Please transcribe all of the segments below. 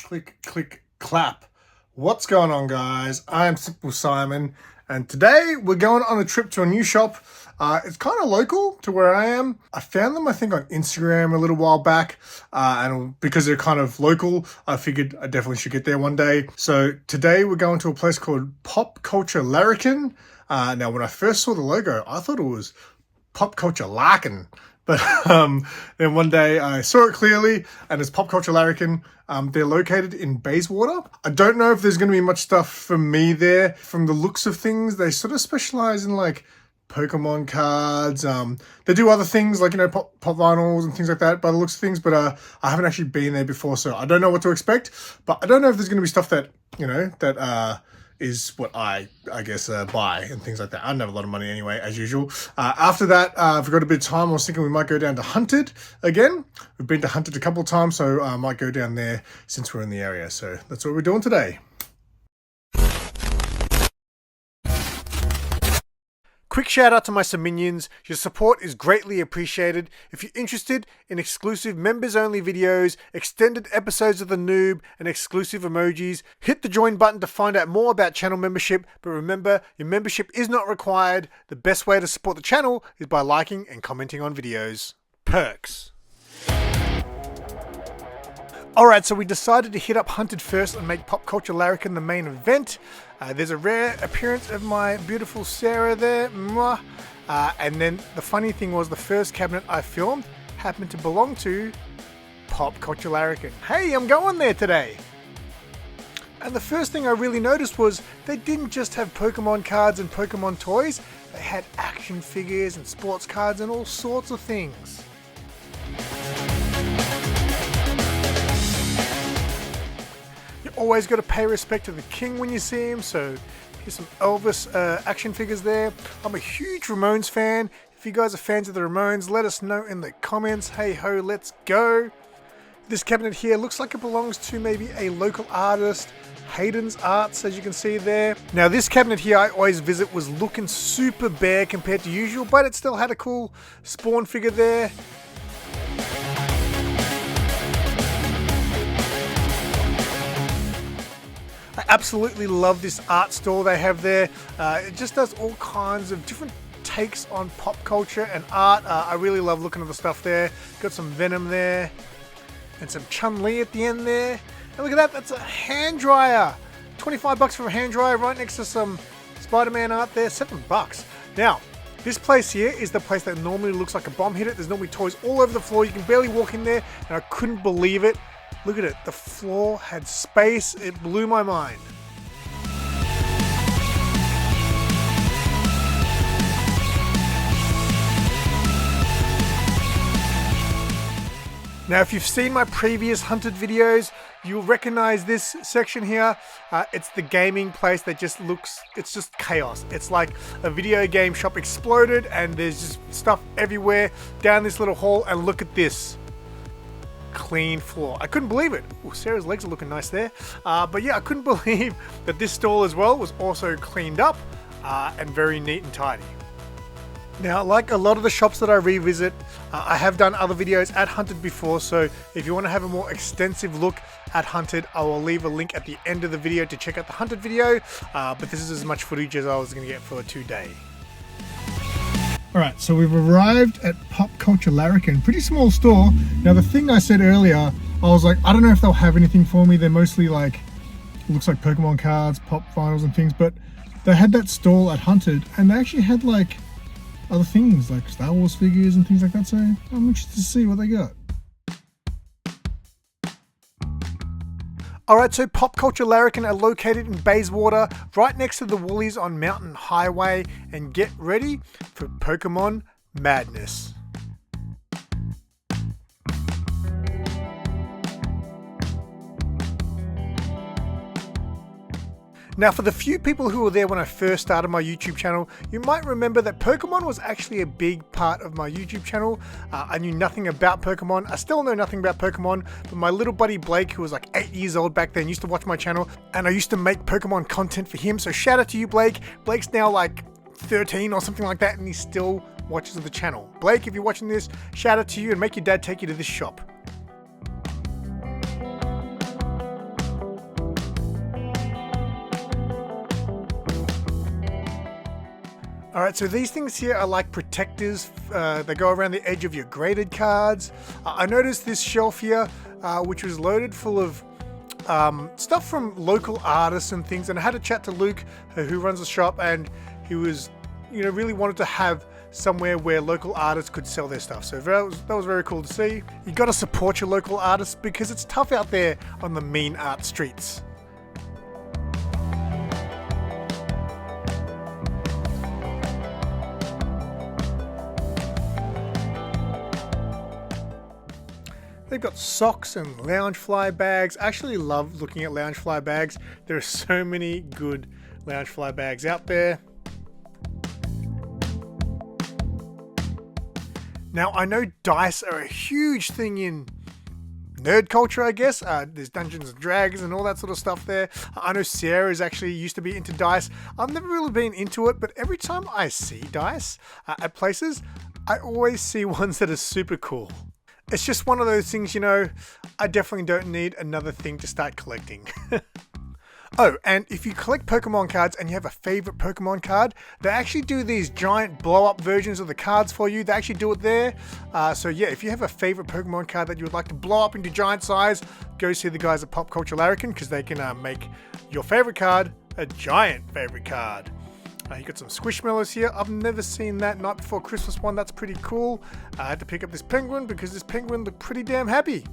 click, click, clap. What's going on, guys? I'm SimpleSimon, and today we're going on a trip to a new shop. It's kind of local to where I am. I found them, I think, on Instagram a little while back, and because they're kind of local, I figured I definitely should get there one day. So today we're going to a place called Pop Culture Larrikin. Now, when I first saw the logo, I thought it was Pop Culture Larrikin. But then one day I saw it clearly, and it's Pop Culture Larrikin. They're located in Bayswater. I don't know if there's going to be much stuff for me there. From the looks of things, they sort of specialize in like Pokemon cards. They do other things like, you know, pop vinyls and things like that by the looks of things. But I haven't actually been there before, so I don't know what to expect. But I don't know if there's going to be stuff that, you know, that is what I guess, buy and things like that. I don't have a lot of money anyway, as usual. After that, if we've got a bit of time, I was thinking we might go down to Hunted again. We've been to Hunted a couple of times, so I might go down there since we're in the area. So that's what we're doing today. Quick shout out to my minions. Your support is greatly appreciated. If you're interested in exclusive members only videos, extended episodes of The Noob, and exclusive emojis, hit the join button to find out more about channel membership. But remember, your membership is not required. The best way to support the channel is by liking and commenting on videos. Perks. Alright, so we decided to hit up Hunted first and make Pop Culture Larrikin the main event. There's a rare appearance of my beautiful Sarah there. And then the funny thing was the first cabinet I filmed happened to belong to Pop Culture Larrikin. Hey, I'm going there today! And the first thing I really noticed was they didn't just have Pokemon cards and Pokemon toys. They had action figures and sports cards and all sorts of things. Always got to pay respect to the king when you see him, so here's some Elvis action figures there. I'm a huge Ramones fan. If you guys are fans of the Ramones, let us know in the comments. Hey ho, let's go. This cabinet here looks like it belongs to maybe a local artist, Hayden's Arts, as you can see there. Now this cabinet here I always visit was looking super bare compared to usual, but it still had a cool Spawn figure there. I absolutely love this art store they have there. It just does all kinds of different takes on pop culture and art. I really love looking at the stuff there. Got some Venom there and some Chun-Li at the end there. And look at that, that's a hand dryer. 25 bucks for a hand dryer right next to some Spider-Man art there, $7. Now, this place here is the place that normally looks like a bomb hit it. There's normally toys all over the floor. You can barely walk in there, and I couldn't believe it. Look at it, the floor had space, it blew my mind. Now if you've seen my previous Hunted videos, you'll recognize this section here. It's the gaming place that just looks, it's just chaos. It's like a video game shop exploded and there's just stuff everywhere down this little hall, and look at this. Clean floor. I couldn't believe it. Ooh, Sarah's legs are looking nice there. But yeah, I couldn't believe that this stall as well was also cleaned up and very neat and tidy. Now, like a lot of the shops that I revisit, I have done other videos at Hunted before, so if you want to have a more extensive look at Hunted, I will leave a link at the end of the video to check out the Hunted video, but this is as much footage as I was going to get for today. Alright, so we've arrived at Pop Culture Larrikin, pretty small store. Now the thing I said earlier, I was like, I don't know if they'll have anything for me. They're mostly like, looks like Pokemon cards, pop vinyls and things, but they had that stall at Hunted and they actually had like other things like Star Wars figures and things like that, so I'm interested to see what they got. Alright, so Pop Culture Larrikin are located in Bayswater, right next to the Woolies on Mountain Highway, and get ready for Pokemon madness. Now, for the few people who were there when I first started my YouTube channel, you might remember that Pokemon was actually a big part of my YouTube channel. I knew nothing about Pokemon. I still know nothing about Pokemon, but my little buddy Blake, who was like 8 years old back then, used to watch my channel, and I used to make Pokemon content for him. So shout out to you, Blake. Blake's now like 13 or something like that, and he still watches the channel. Blake, if you're watching this, shout out to you, and make your dad take you to this shop. All right, so these things here are like protectors. They go around the edge of your graded cards. I noticed this shelf here, which was loaded full of stuff from local artists and things. And I had a chat to Luke, who runs the shop, and he was, really wanted to have somewhere where local artists could sell their stuff. So that was very cool to see. You got to support your local artists because it's tough out there on the mean art streets. They've got socks and Loungefly bags. I actually love looking at Loungefly bags. There are so many good Loungefly bags out there. Now, I know dice are a huge thing in nerd culture, I guess. There's Dungeons and Dragons and all that sort of stuff there. I know Sarah is actually used to be into dice. I've never really been into it, but every time I see dice at places, I always see ones that are super cool. It's just one of those things, I definitely don't need another thing to start collecting. Oh, and if you collect Pokemon cards and you have a favorite Pokemon card, they actually do these giant blow-up versions of the cards for you. They actually do it there. So yeah, if you have a favorite Pokemon card that you would like to blow up into giant size, go see the guys at Pop Culture Larrikin, because they can make your favorite card a giant favorite card. You got some Squishmallows here. I've never seen that Night Before Christmas one. That's pretty cool. I had to pick up this penguin because this penguin looked pretty damn happy.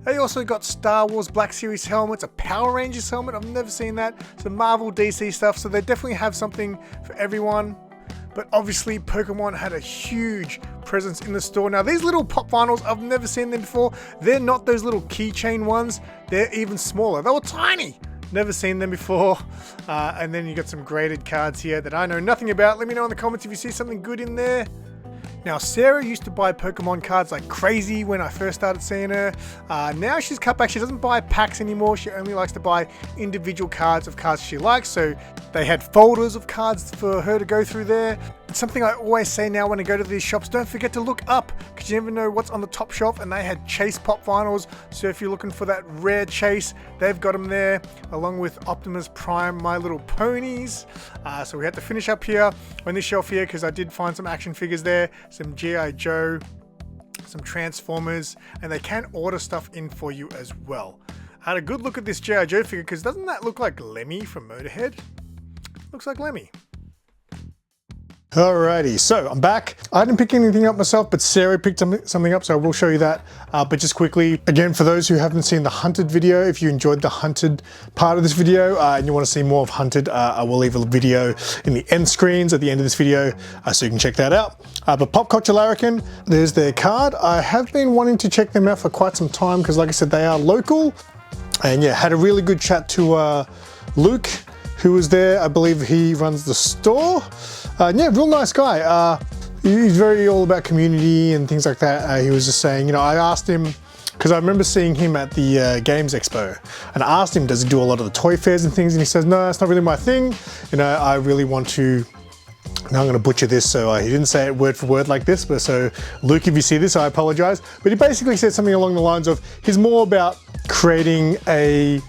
They also got Star Wars Black Series helmets, a Power Rangers helmet. I've never seen that. Some Marvel DC stuff. So they definitely have something for everyone. But obviously Pokemon had a huge presence in the store. Now these little pop vinyls, I've never seen them before. They're not those little keychain ones. They're even smaller. They were tiny. Never seen them before. And then you got some graded cards here that I know nothing about. Let me know in the comments if you see something good in there. Now, Sarah used to buy Pokemon cards like crazy when I first started seeing her. Now she's cut back. She doesn't buy packs anymore. She only likes to buy individual cards of cards she likes. So they had folders of cards for her to go through there. It's something I always say now when I go to these shops, don't forget to look up, because you never know what's on the top shelf. And they had Chase pop vinyls. So if you're looking for that rare Chase, they've got them there, along with Optimus Prime, My Little Ponies. So we had to finish up here on this shelf here, because I did find some action figures there, some G.I. Joe, some Transformers, and they can order stuff in for you as well. I had a good look at this G.I. Joe figure, because doesn't that look like Lemmy from Motorhead? Looks like Lemmy. Alrighty, so I'm back. I didn't pick anything up myself, but Sarah picked something up, so I will show you that. But just quickly, again, for those who haven't seen the Hunted video, if you enjoyed the Hunted part of this video and you want to see more of Hunted, I will leave a video in the end screens at the end of this video, so you can check that out. But Pop Culture Larrikin, there's their card. I have been wanting to check them out for quite some time, because like I said, they are local. And yeah, had a really good chat to Luke, who was there. I believe he runs the store. Yeah, real nice guy. He's very all about community and things like that. He was just saying, I asked him, because I remember seeing him at the Games Expo, and I asked him, does he do a lot of the toy fairs and things? And he says, no, that's not really my thing. I really want to, now I'm going to butcher this, so he didn't say it word for word like this, but so Luke, if you see this, I apologize. But he basically said something along the lines of, he's more about creating a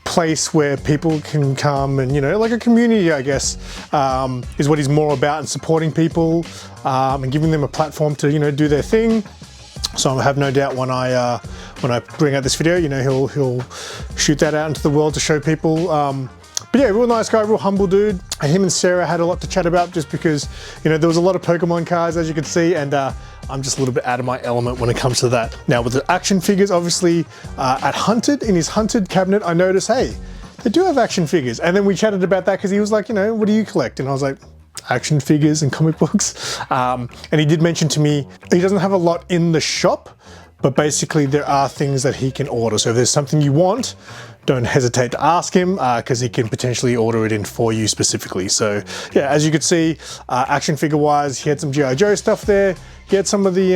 place where people can come and, like a community, I guess, is what he's more about, and supporting people and giving them a platform to, do their thing. So I have no doubt when I bring out this video, he'll shoot that out into the world to show people. But yeah, real nice guy, real humble dude. Him and Sarah had a lot to chat about, just because, there was a lot of Pokemon cards, as you can see, and I'm just a little bit out of my element when it comes to that. Now with the action figures, obviously at Hunted, in his Hunted cabinet, I noticed, hey, they do have action figures. And then we chatted about that, because he was like, what do you collect? And I was like, action figures and comic books. And he did mention to me, he doesn't have a lot in the shop, but basically there are things that he can order. So if there's something you want, don't hesitate to ask him, because he can potentially order it in for you specifically. So yeah, as you could see, action figure wise, he had some G.I. Joe stuff there. He had some of the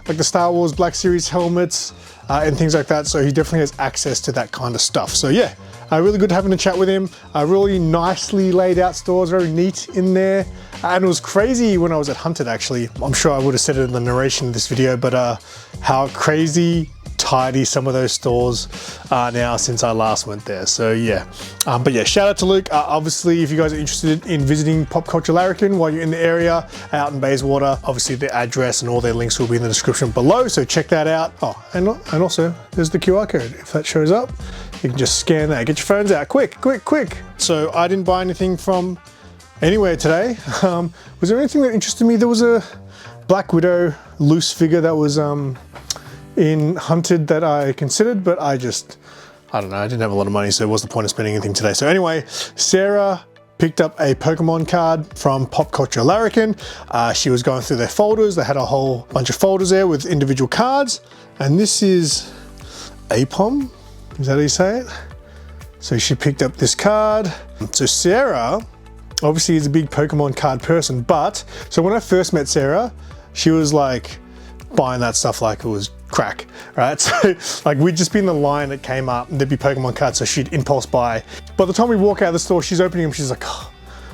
like the Star Wars Black Series helmets and things like that. So he definitely has access to that kind of stuff. So yeah, really good having a chat with him. Really nicely laid out stores, very neat in there. And it was crazy when I was at Hunted, actually. I'm sure I would have said it in the narration of this video, but how crazy tidy some of those stores now since I last went there. So yeah, but yeah, shout out to Luke. Obviously, if you guys are interested in visiting Pop Culture Larrikin while you're in the area out in Bayswater, obviously the address and all their links will be in the description below, so check that out. Oh, and also there's the QR code. If that shows up, you can just scan that. Get your phones out, quick. So I didn't buy anything from anywhere today. Was there anything that interested me? There was a Black Widow loose figure that was in Hunted that I considered, but I don't know, I didn't have a lot of money, so it wasn't the point of spending anything today. So anyway, Sarah picked up a Pokemon card from Pop Culture Larrikin. She was going through their folders. They had a whole bunch of folders there with individual cards, and this is Apom, is that how you say it? So she picked up this card. So Sarah obviously is a big Pokemon card person, but so when I first met Sarah, she was like buying that stuff like it was crack, right? So like we'd just be in the line that came up and there'd be Pokemon cards, so she'd impulse buy. By the time we walk out of the store, she's opening them, she's like, oh,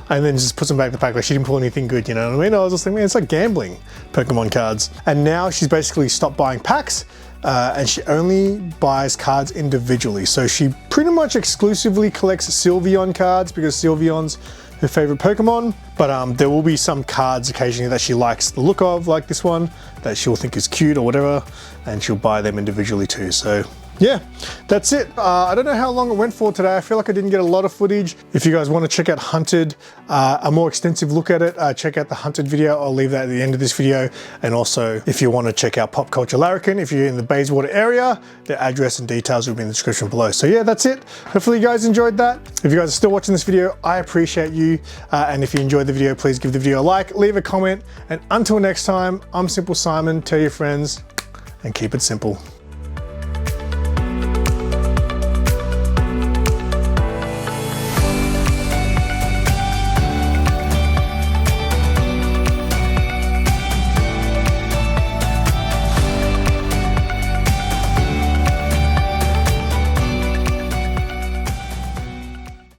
and then just puts them back in the pack. Like she didn't pull anything good, you know what I mean? I was just thinking, man, it's like gambling, Pokemon cards. And now she's basically stopped buying packs and she only buys cards individually. So she pretty much exclusively collects Sylveon cards because Sylveon's her favorite Pokemon, but there will be some cards occasionally that she likes the look of, like this one, that she'll think is cute or whatever, and she'll buy them individually too. So yeah, that's it. I don't know how long it went for today. I feel like I didn't get a lot of footage. If you guys want to check out Hunted, a more extensive look at it, check out the Hunted video. I'll leave that at the end of this video. And also, if you want to check out Pop Culture Larrikin, if you're in the Bayswater area, the address and details will be in the description below. So yeah, that's it. Hopefully you guys enjoyed that. If you guys are still watching this video, I appreciate you. And if you enjoyed the video, please give the video a like, leave a comment. And until next time, I'm SimpleSimon. Tell your friends and keep it simple.